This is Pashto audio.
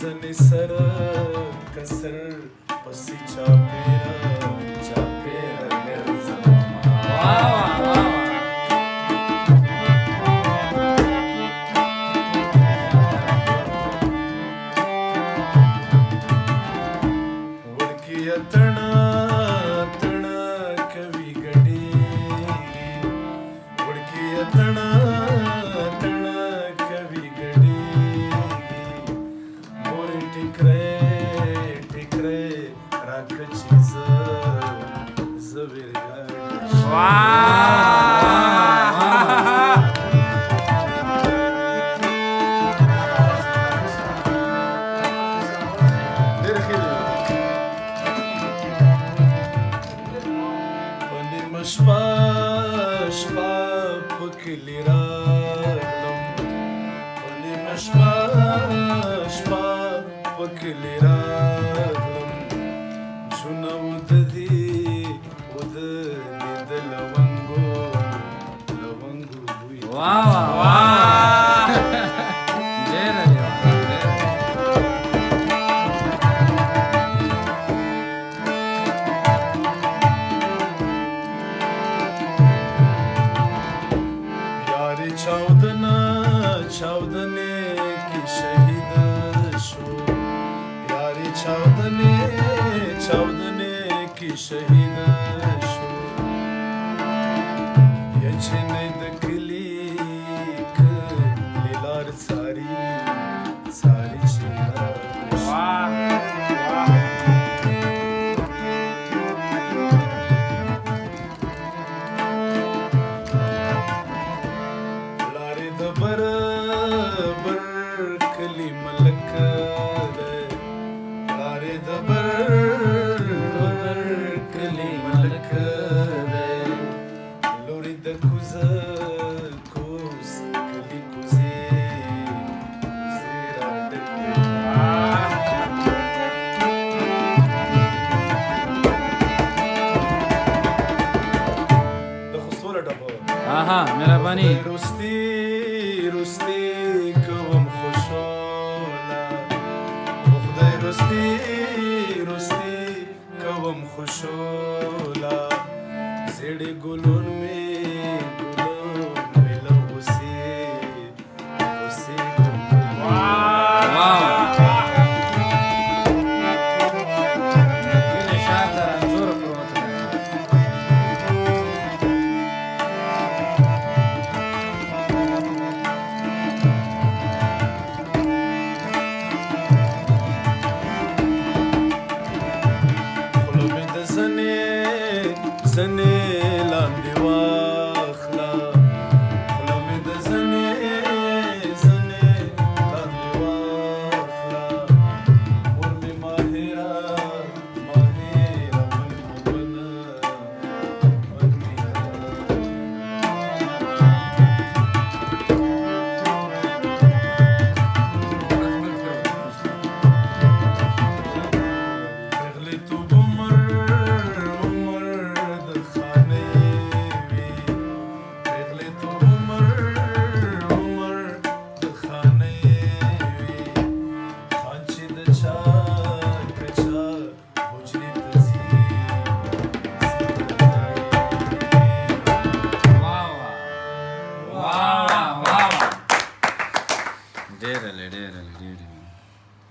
زنې سره کسر پسې چاپېره چاپېره ګرځم وړکي اتڼه اتڼه کوي ګډېږي وړکي اتڼه اتڼه کوي ګډېږي مورې ټیکری ټیکری راکړه چې زه ویرګاډی شپه شپه په کلي راغلم په نیمه شپه شپه په کلي راغلم جونه وده دي د لونګو بوی چاودنې کې شهید شو یاري چاودنې کې شهید شو یا چې نه د کلي لار څاري چې لارې د کلی ملک دی لارې د کلی ملک دی لورې د کوزه کوز کلی کوزې راډکې د خسوله ډبه مهرباني روستي کوم خوشحاله خدای روستي کوم خوشحاله زیړې ګلون مې له غوسې زنې لاندې واخله خوله مې د زنې لاندې واخله مور مې ماهره ډېره